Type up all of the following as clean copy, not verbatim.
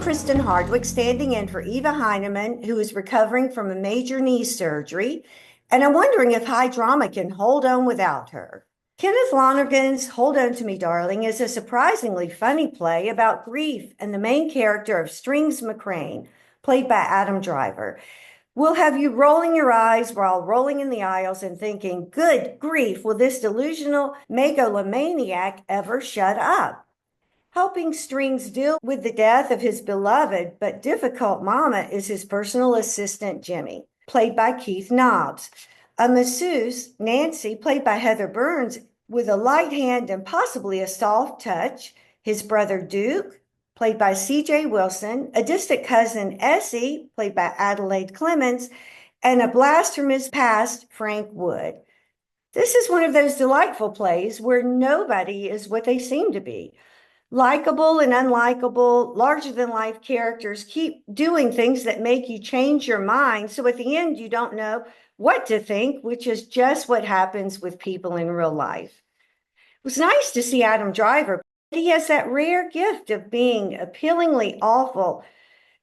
Kristin Hardwick, standing in for Eva Heinemann, who is recovering from a major knee surgery, and I'm wondering if high drama can hold on without her. Kenneth Lonergan's Hold On to Me, Darling is a surprisingly funny play about grief and the main character of Strings McCrane, played by Adam Driver. Will have you rolling your eyes while rolling in the aisles and thinking, good grief, will this delusional megalomaniac ever shut up? Helping Strings deal with the death of his beloved but difficult mama is his personal assistant, Jimmy, played by Keith Nobbs. A masseuse, Nancy, played by Heather Burns, with a light hand and possibly a soft touch. His brother Duke, played by C.J. Wilson, a distant cousin, Essie, played by Adelaide Clemens, and a blast from his past, Frank Wood. This is one of those delightful plays where nobody is what they seem to be. Likeable and unlikable, larger-than-life characters keep doing things that make you change your mind, so at the end you don't know what to think, which is just what happens with people in real life. It was nice to see Adam Driver. He has that rare gift of being appealingly awful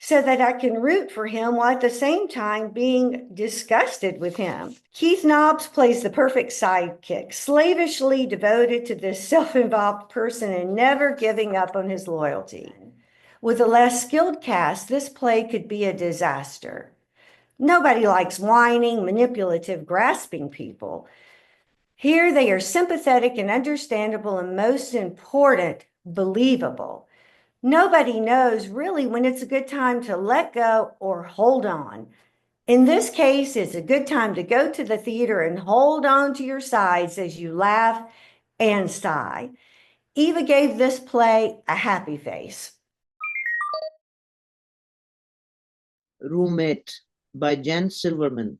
so that I can root for him while at the same time being disgusted with him. Keith Nobbs plays the perfect sidekick, slavishly devoted to this self-involved person and never giving up on his loyalty. With a less skilled cast, this play could be a disaster. Nobody likes whining, manipulative, grasping people. Here they are sympathetic and understandable, and most important, believable. Nobody knows really when it's a good time to let go or hold on. In this case, it's a good time to go to the theater and hold on to your sides as you laugh and sigh. Eva gave this play a happy face. Roommate by Jen Silverman.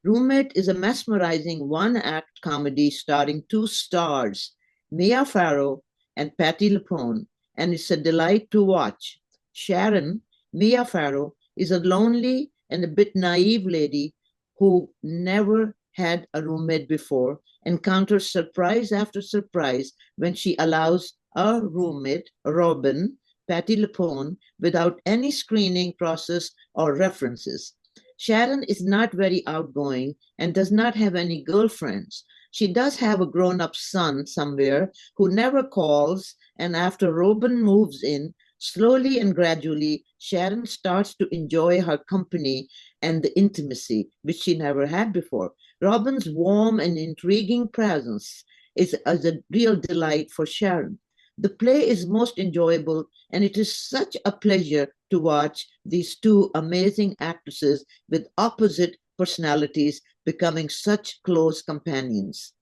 Roommate is a mesmerizing one-act comedy starring two stars, Mia Farrow and Patti LuPone, and it's a delight to watch. Sharon, Mia Farrow, is a lonely and a bit naive lady who never had a roommate before, encounters surprise after surprise when she allows a roommate, Robin, Patti LuPone, without any screening process or references. Sharon is not very outgoing and does not have any girlfriends. She does have a grown-up son somewhere who never calls, and after Robin moves in, slowly and gradually, Sharon starts to enjoy her company and the intimacy, which she never had before. Robin's warm and intriguing presence is a real delight for Sharon. The play is most enjoyable, and it is such a pleasure to watch these two amazing actresses with opposite personalities becoming such close companions.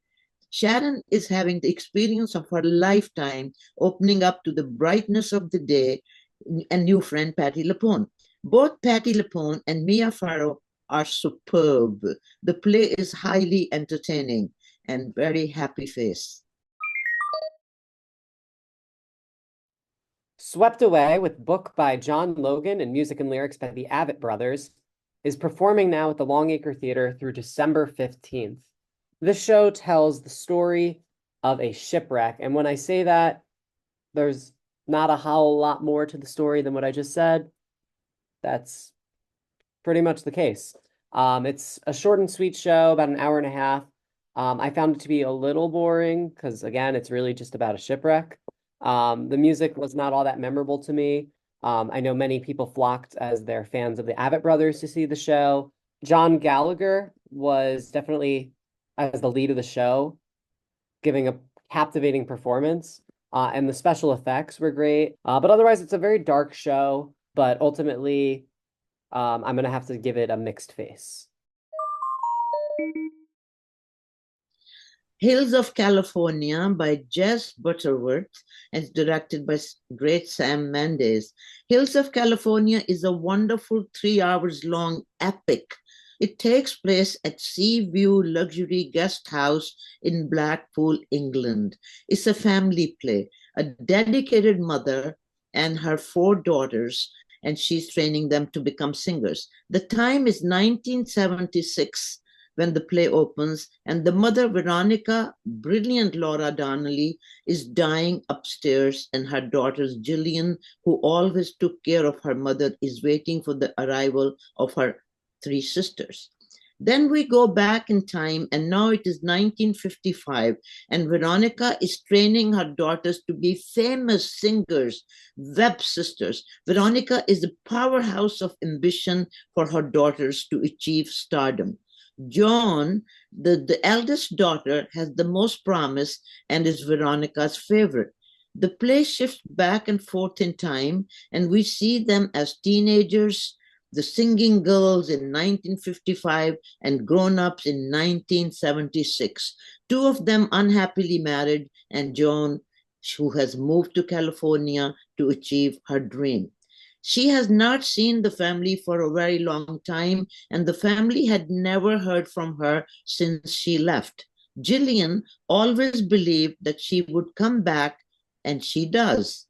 Sharon is having the experience of her lifetime, opening up to the brightness of the day and new friend Patti LuPone. Both Patti LuPone and Mia Farrow are superb. The play is highly entertaining and very happy face. Swept Away, with book by John Logan and music and lyrics by the Avett Brothers, is performing now at the Longacre Theater through December 15th. This show tells the story of a shipwreck, and when I say that, there's not a whole lot more to the story than what I just said. That's pretty much the case. It's a short and sweet show, about an hour and a half. I found it to be a little boring because, again, it's really just about a shipwreck. The music was not all that memorable to me. I know many people flocked as they're fans of the Avett Brothers to see the show. John Gallagher was definitely, as the lead of the show, giving a captivating performance, and the special effects were great. But otherwise, it's a very dark show, but ultimately, I'm going to have to give it a mixed face. Hills of California by Jess Butterworth and it's directed by great Sam Mendes. Hills of California is a wonderful 3 hours long epic. It takes place at Sea View Luxury Guest House in Blackpool, England. It's a family play. A dedicated mother and her 4 daughters, and she's training them to become singers. The time is 1976, when the play opens, and the mother, Veronica, brilliant Laura Donnelly, is dying upstairs, and her daughters, Gillian, who always took care of her mother, is waiting for the arrival of her three sisters. Then we go back in time, and now it is 1955, and Veronica is training her daughters to be famous singers, Webb sisters. Veronica is a powerhouse of ambition for her daughters to achieve stardom. Joan, the eldest daughter, has the most promise and is Veronica's favorite. The play shifts back and forth in time, and we see them as teenagers, the singing girls in 1955 and grown-ups in 1976. Two of them unhappily married, and Joan, who has moved to California to achieve her dream. She has not seen the family for a very long time, and the family had never heard from her since she left. Gillian always believed that she would come back, and she does.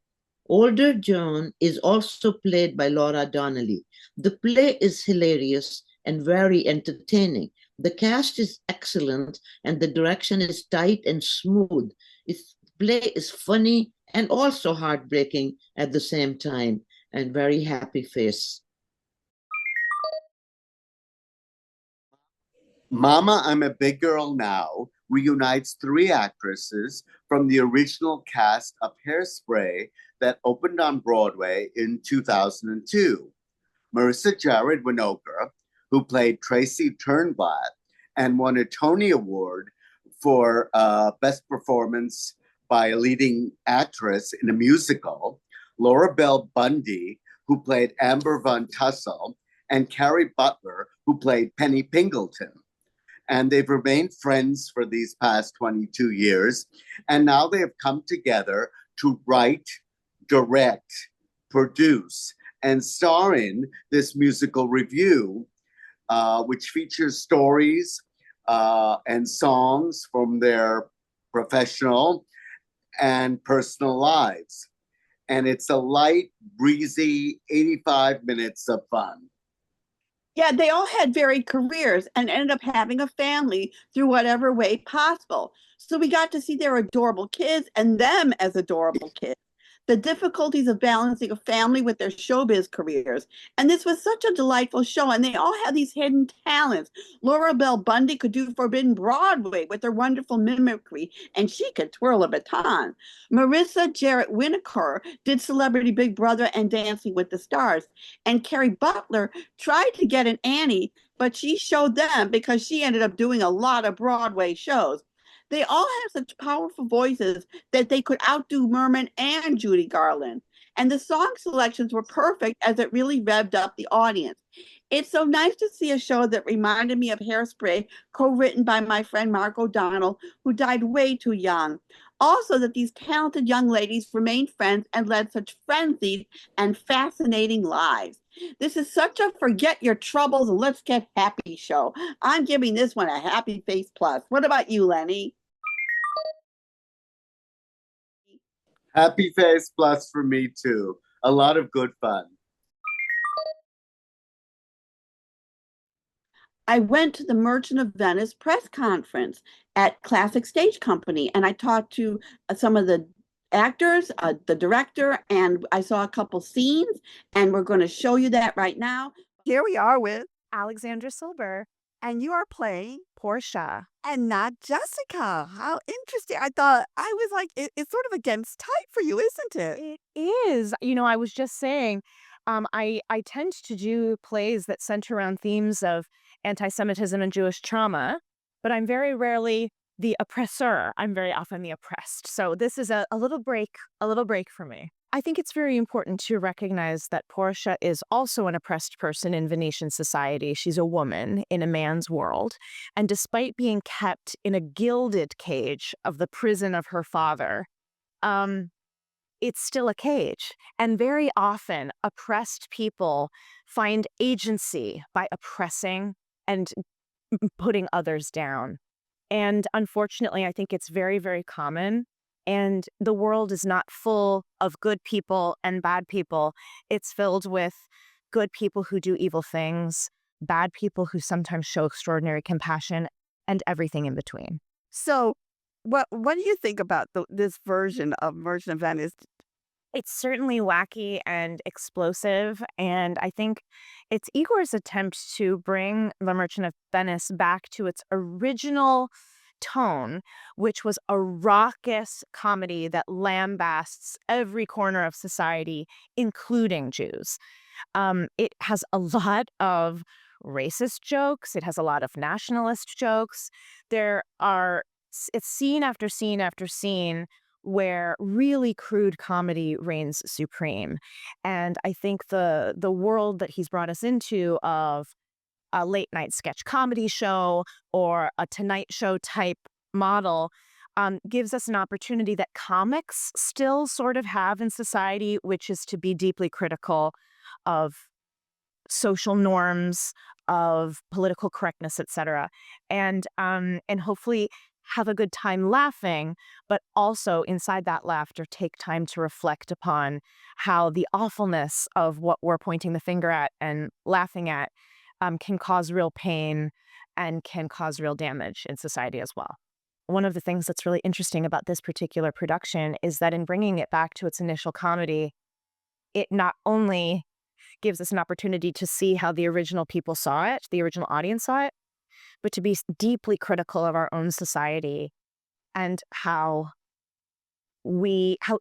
Older Joan is also played by Laura Donnelly. The play is hilarious and very entertaining. The cast is excellent, and the direction is tight and smooth. Its play is funny and also heartbreaking at the same time, and very happy face. Mama, I'm a Big Girl Now reunites three actresses from the original cast of Hairspray that opened on Broadway in 2002. Marissa Jared Winokur, who played Tracy Turnblatt and won a Tony Award for Best Performance by a Leading Actress in a Musical, Laura Bell Bundy, who played Amber Von Tussle, and Carrie Butler, who played Penny Pingleton. And they've remained friends for these past 22 years. And now they have come together to write, direct, produce, and star in this musical review, which features stories and songs from their professional and personal lives. And it's a light, breezy 85 minutes of fun. Yeah, they all had varied careers and ended up having a family through whatever way possible. So we got to see their adorable kids and them as adorable kids. The difficulties of balancing a family with their showbiz careers. And this was such a delightful show, and they all had these hidden talents. Laura Bell Bundy could do Forbidden Broadway with her wonderful mimicry, and she could twirl a baton. Marissa Jarrett Winokur did Celebrity Big Brother and Dancing with the Stars. And Carrie Butler tried to get an Annie, but she showed them because she ended up doing a lot of Broadway shows. They all have such powerful voices that they could outdo Merman and Judy Garland. And the song selections were perfect as it really revved up the audience. It's so nice to see a show that reminded me of Hairspray, co-written by my friend Mark O'Donnell, who died way too young. Also, that these talented young ladies remained friends and led such frenzied and fascinating lives. This is such a forget your troubles and let's get happy show. I'm giving this one a happy face plus. What about you, Lenny? Happy face plus for me too. A lot of good fun. I went to the Merchant of Venice press conference at Classic Stage Company, and I talked to some of the actors, the director, and I saw a couple scenes, and we're going to show you that right now. Here we are with Alexandria Silber, and you are playing Portia and not Jessica. How interesting. I thought, I was like, it's sort of against type for you, isn't it? It is. I was just saying, I tend to do plays that center around themes of anti-Semitism and Jewish trauma, but I'm very rarely the oppressor. I'm very often the oppressed. So this is a little break for me. I think it's very important to recognize that Portia is also an oppressed person in Venetian society. She's a woman in a man's world. And despite being kept in a gilded cage of the prison of her father, it's still a cage. And very often, oppressed people find agency by oppressing and putting others down. And unfortunately, I think it's very, very common. And the world is not full of good people and bad people. It's filled with good people who do evil things, bad people who sometimes show extraordinary compassion, and everything in between. So, what do you think about this version of Merchant of Venice? It's certainly wacky and explosive, and I think it's Igor's attempt to bring The Merchant of Venice back to its original tone, which was a raucous comedy that lambasts every corner of society, including Jews. It has a lot of racist jokes. It has a lot of nationalist jokes. It's scene after scene after scene where really crude comedy reigns supreme. And I think the world that he's brought us into of a late night sketch comedy show or a Tonight Show type model gives us an opportunity that comics still sort of have in society, which is to be deeply critical of social norms, of political correctness, etc., and hopefully have a good time laughing, but also inside that laughter take time to reflect upon how the awfulness of what we're pointing the finger at and laughing at can cause real pain and can cause real damage in society as well. One of the things that's really interesting about this particular production is that in bringing it back to its initial comedy, it not only gives us an opportunity to see how the original people saw it, the original audience saw it, but to be deeply critical of our own society and how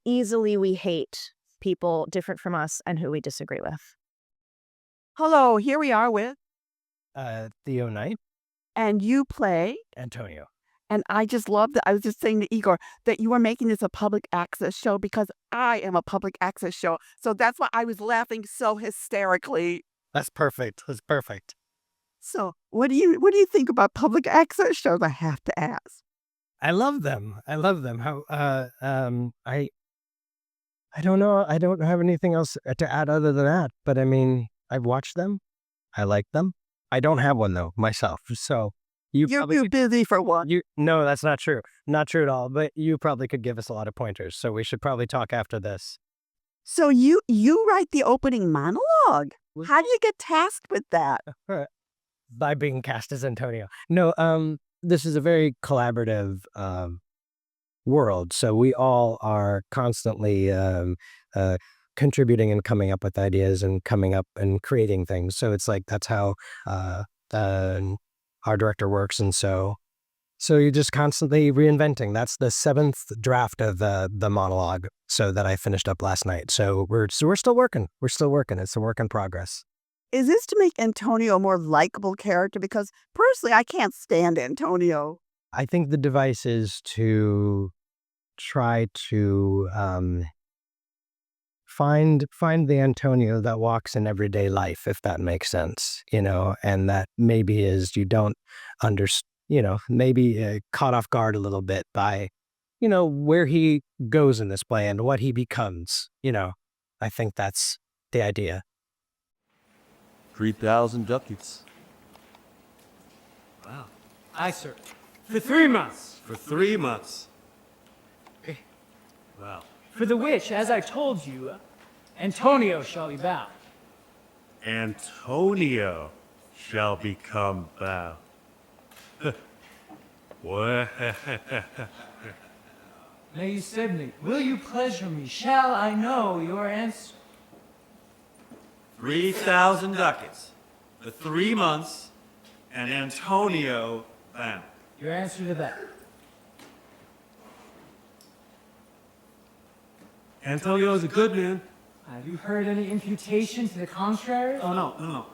easily we hate people different from us and who we disagree with. Hello, here we are with, Theo Knight, and you play, Antonio. and I just love that. I was just saying to Igor that you are making this a public access show because I am a public access show. So that's why I was laughing so hysterically. That's perfect. That's perfect. So what do you think about public access shows? I have to ask. I love them. How I don't know. I don't have anything else to add other than that. But I mean, I've watched them. I like them. I don't have one though myself. So you're too busy for one. No, that's not true. Not true at all. But you probably could give us a lot of pointers. So we should probably talk after this. So you write the opening monologue. How do you get tasked with that? By being cast as Antonio. No, this is a very collaborative world. So we all are constantly contributing and coming up with ideas and coming up and creating things. So it's like that's how our director works. And so you're just constantly reinventing. That's the 7th draft of the monologue. So that I finished up last night. So we're still working. It's a work in progress. Is this to make Antonio a more likable character? Because personally, I can't stand Antonio. I think the device is to try to find the Antonio that walks in everyday life, if that makes sense, and that maybe is you don't understand, maybe caught off guard a little bit by, where he goes in this play and what he becomes. I think that's the idea. 3,000 ducats. Wow. Aye, sir. For 3 months. For 3 months. Well, for the which, as I told you, Antonio shall be bound. Antonio shall become bound. Now you said me, will you pleasure me? Shall I know your answer? 3,000 ducats for 3 months, and Antonio bound. Your answer to that? Antonio is a good man. Have you heard any imputation to the contrary? Oh, no.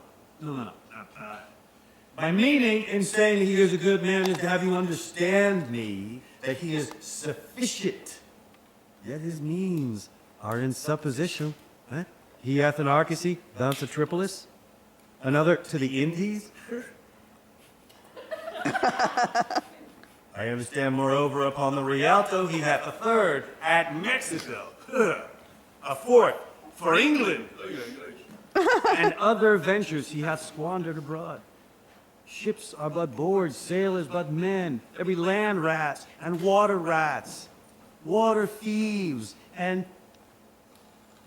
My meaning in saying he is a good man is to have you understand me that he is sufficient. Yet his means are in supposition. He hath an argosy bound to Tripolis, another to the Indies. I understand, moreover, upon the Rialto he hath a third at Mexico, a fourth for England, and other ventures he hath squandered abroad. Ships are but boards, sailors but men, there be land rats and water rats, water thieves and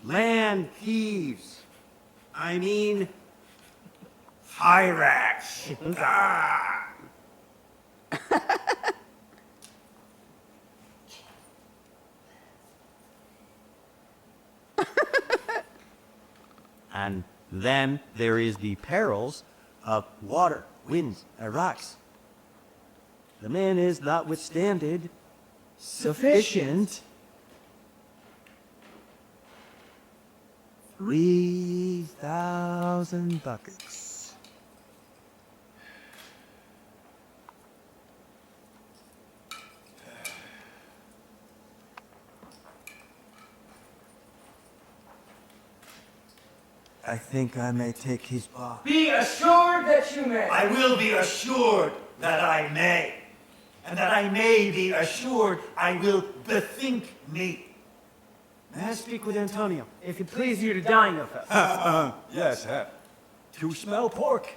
land thieves. I mean, Hyrax. Ah. And then there is the perils of water, winds, and rocks. The man is notwithstanding sufficient 3,000 buckets. I think I may take his box. Be assured that you may. I will be assured that I may. And that I may be assured I will bethink me. May I speak with Antonio? If it please you to dine with us. Yes, to smell pork.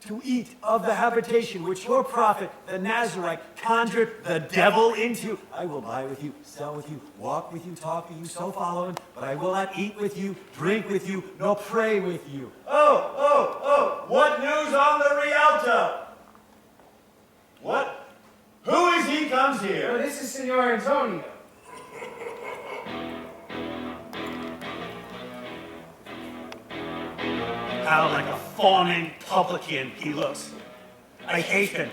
To eat of the habitation which your prophet, the Nazarite, conjured the devil into. I will buy with you, sell with you, walk with you, talk with you, so following, but I will not eat with you, drink with you, nor pray with you. Oh, what news on the Rialto? What? Who is he comes here? Oh, this is Senor Antonio. How like a fawning publican he looks. I hate him,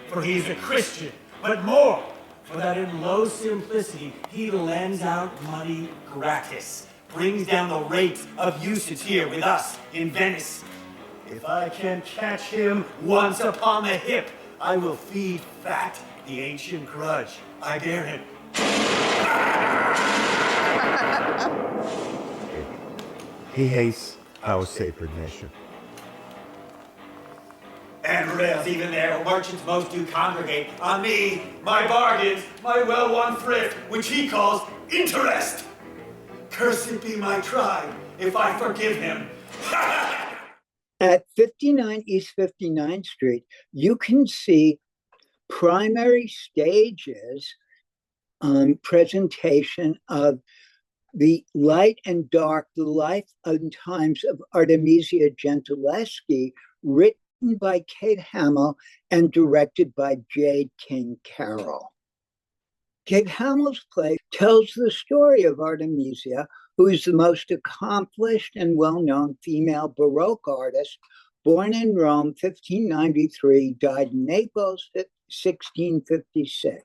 for he is a Christian, but more, for that in low simplicity he lends out money gratis, brings down the rates of usage here with us in Venice. If I can catch him once upon the hip, I will feed fat the ancient grudge. I dare him. He hates our sacred nation. And rails even there, merchants most do congregate on me, my bargains, my well-won thrift, which he calls interest. Cursed be my tribe if I forgive him. At 59 East 59th Street, you can see primary stages presentation of the light and dark, the life and times of Artemisia Gentilschi, written by Kate Hamill and directed by Jade King Carroll. Kate Hamill's play tells the story of Artemisia, who is the most accomplished and well-known female Baroque artist, born in Rome 1593, died in Naples 1656.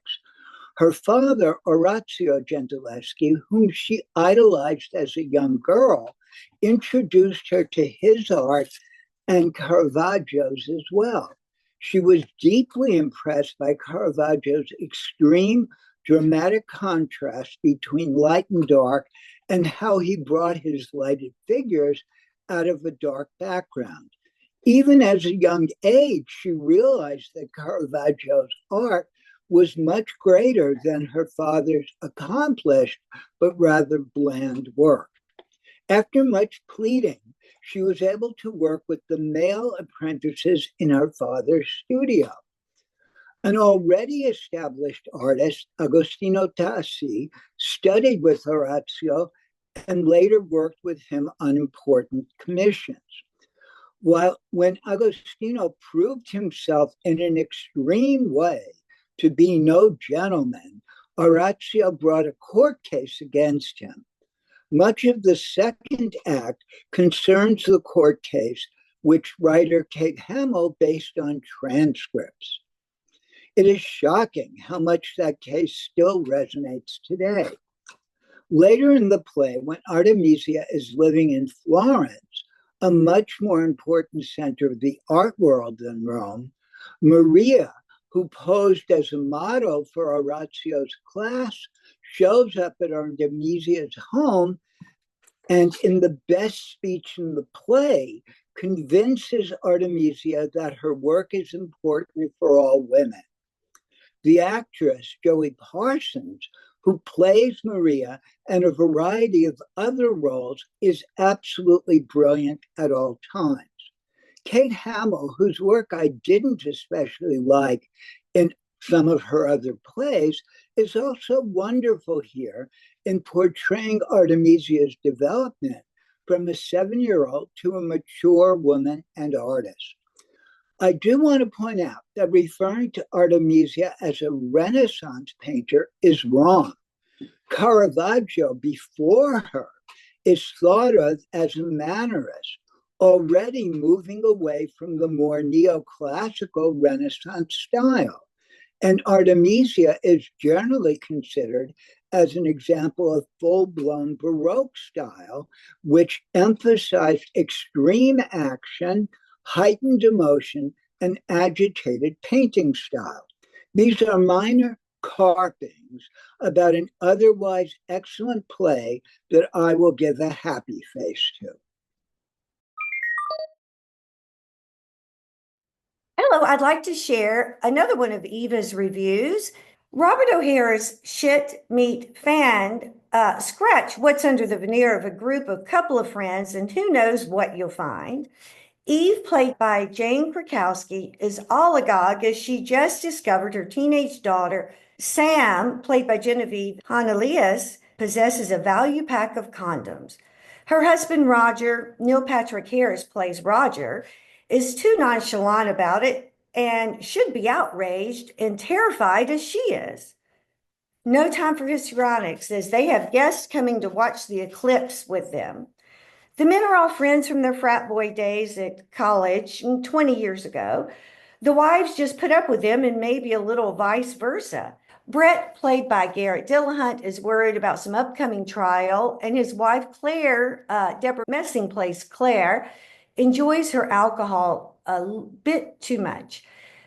Her father, Orazio Gentilschi, whom she idolized as a young girl, introduced her to his art and Caravaggio's as well. She was deeply impressed by Caravaggio's extreme dramatic contrast between light and dark and how he brought his lighted figures out of a dark background. Even as a young age, she realized that Caravaggio's art was much greater than her father's accomplished, but rather bland work. After much pleading, she was able to work with the male apprentices in her father's studio. An already established artist, Agostino Tassi, studied with Orazio and later worked with him on important commissions. When Agostino proved himself in an extreme way to be no gentleman, Orazio brought a court case against him. Much of the second act concerns the court case, which writer Kate Hamill based on transcripts. It is shocking how much that case still resonates today. Later in the play, when Artemisia is living in Florence, a much more important center of the art world than Rome, Maria, who posed as a model for Orazio's class, shows up at Artemisia's home and, in the best speech in the play, convinces Artemisia that her work is important for all women. The actress, Joey Parsons, who plays Maria and a variety of other roles, is absolutely brilliant at all times. Kate Hamill, whose work I didn't especially like in some of her other plays, is also wonderful here in portraying Artemisia's development from a 7-year-old to a mature woman and artist. I do want to point out that referring to Artemisia as a Renaissance painter is wrong. Caravaggio, before her, is thought of as a Mannerist, already moving away from the more neoclassical Renaissance style. And Artemisia is generally considered as an example of full-blown Baroque style, which emphasized extreme action, heightened emotion, and agitated painting style. These are minor carpings about an otherwise excellent play that I will give a happy face to. Hello, I'd like to share another one of Eva's reviews. Robert O'Hara's Shit Meat Fan scratch what's under the veneer of a group of couple of friends, and who knows what you'll find. Eve, played by Jane Krakowski, is all agog as she just discovered her teenage daughter, Sam, played by Genevieve Hanelius, possesses a value pack of condoms. Her husband, Roger, Neil Patrick Harris plays Roger, is too nonchalant about it and should be outraged and terrified as she is. No time for histrionics, as they have guests coming to watch the eclipse with them. The men are all friends from their frat boy days at college 20 years ago. The wives just put up with them and maybe a little vice versa. Brett, played by Garrett Dillahunt, is worried about some upcoming trial, and his wife, Claire, Deborah Messing plays Claire, enjoys her alcohol a bit too much.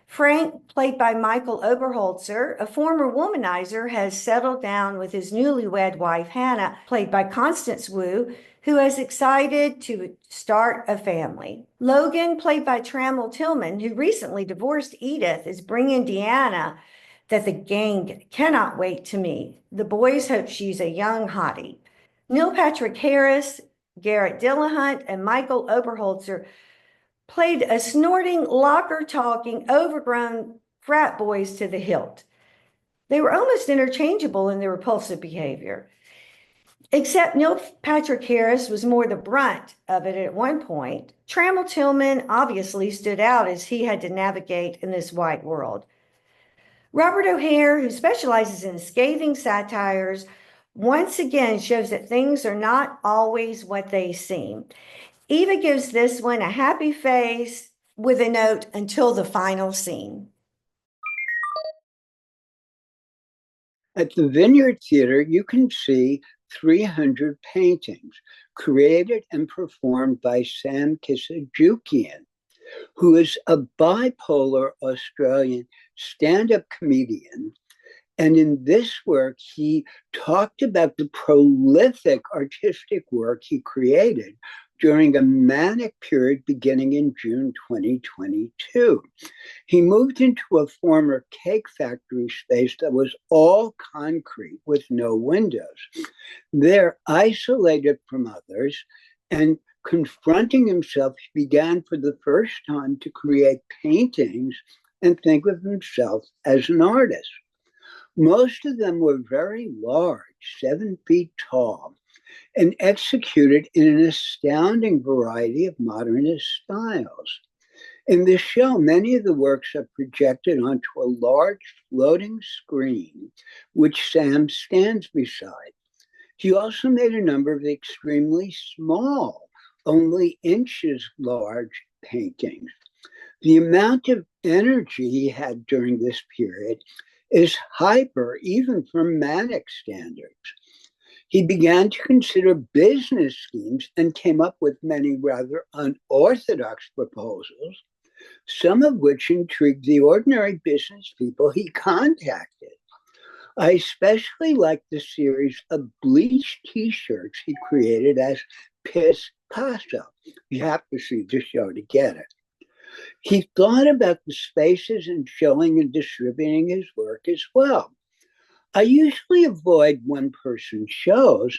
Frank, played by Michael Oberholzer, a former womanizer, has settled down with his newlywed wife, Hannah, played by Constance Wu, who is excited to start a family. Logan, played by Trammell Tillman, who recently divorced Edith, is bringing Deanna that the gang cannot wait to meet. The boys hope she's a young hottie. Neil Patrick Harris, Garrett Dillahunt, and Michael Oberholzer played a snorting, locker-talking, overgrown frat boys to the hilt. They were almost interchangeable in their repulsive behavior. Except Neil Patrick Harris was more the brunt of it at one point. Trammell Tillman obviously stood out as he had to navigate in this white world. Robert O'Hare, who specializes in scathing satires, once again shows that things are not always what they seem. Eva gives this one a happy face with a note until the final scene. At the Vineyard Theater, you can see 300 paintings created and performed by Sam Kissajukian, who is a bipolar Australian stand-up comedian. And in this work, he talked about the prolific artistic work he created during a manic period beginning in June 2022. He moved into a former cake factory space that was all concrete with no windows. There, isolated from others and confronting himself, he began for the first time to create paintings and think of himself as an artist. Most of them were very large, 7 feet tall, and executed in an astounding variety of modernist styles. In the show, many of the works are projected onto a large floating screen, which Sam stands beside. He also made a number of extremely small, only inches large paintings. The amount of energy he had during this period is hyper, even for manic standards. He began to consider business schemes and came up with many rather unorthodox proposals, some of which intrigued the ordinary business people he contacted. I especially like the series of bleached t-shirts he created as Piss Pasta. You have to see the show to get it. He thought about the spaces and showing and distributing his work as well. I usually avoid one-person shows,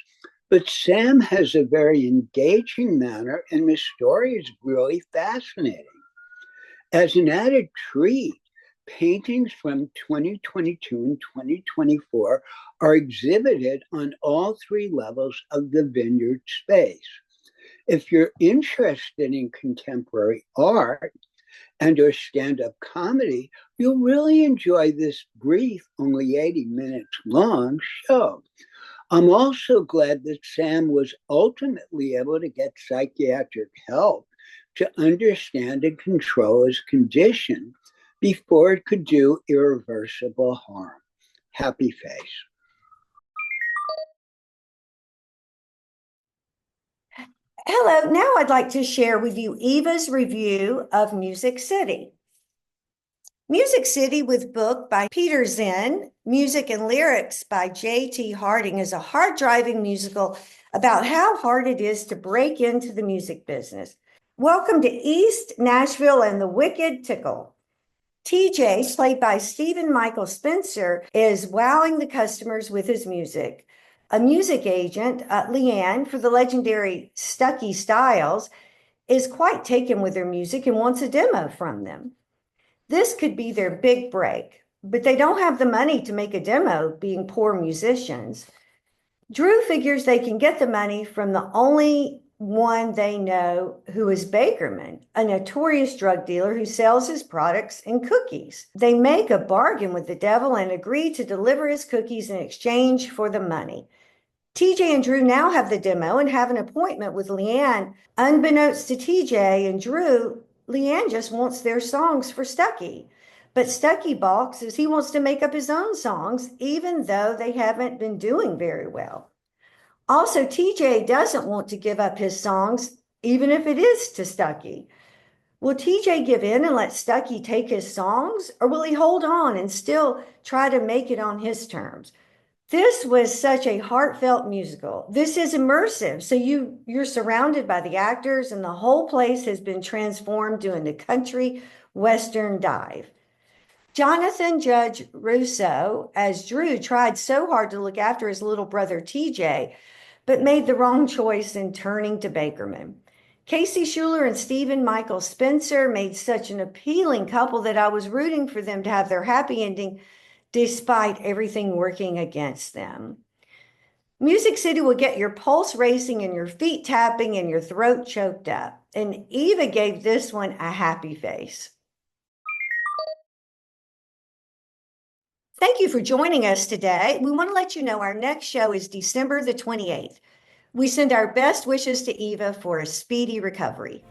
but Sam has a very engaging manner and his story is really fascinating. As an added treat, paintings from 2022 and 2024 are exhibited on all 3 levels of the Vineyard space. If you're interested in contemporary art and or stand-up comedy, you'll really enjoy this brief, only 80 minutes long show. I'm also glad that Sam was ultimately able to get psychiatric help to understand and control his condition before it could do irreversible harm. Happy face. Hello, now I'd like to share with you Eva's review of Music City. Music City with book by Peter Zinn, music and lyrics by J.T. Harding is a hard-driving musical about how hard it is to break into the music business. Welcome to East Nashville and the Wicked Tickle. TJ, played by Stephen Michael Spencer, is wowing the customers with his music. A music agent, Leanne, for the legendary Stucky Styles, is quite taken with their music and wants a demo from them. This could be their big break, but they don't have the money to make a demo, being poor musicians. Drew figures they can get the money from the only one they know, who is Bakerman, a notorious drug dealer who sells his products in cookies. They make a bargain with the devil and agree to deliver his cookies in exchange for the money. TJ and Drew now have the demo and have an appointment with Leanne. Unbeknownst to TJ and Drew, Leanne just wants their songs for Stucky. But Stucky balks as he wants to make up his own songs, even though they haven't been doing very well. Also, TJ doesn't want to give up his songs, even if it is to Stucky. Will TJ give in and let Stucky take his songs, or will he hold on and still try to make it on his terms? This was such a heartfelt musical. This is immersive, so you're surrounded by the actors, and the whole place has been transformed into a country western dive. Jonathan Judge Russo, as Drew, tried so hard to look after his little brother TJ, but made the wrong choice in turning to Bakerman. Casey Schuler and Stephen Michael Spencer made such an appealing couple that I was rooting for them to have their happy ending despite everything working against them. Music City will get your pulse racing and your feet tapping and your throat choked up. And Eva gave this one a happy face. Thank you for joining us today. We want to let you know our next show is December the 28th. We send our best wishes to Eva for a speedy recovery.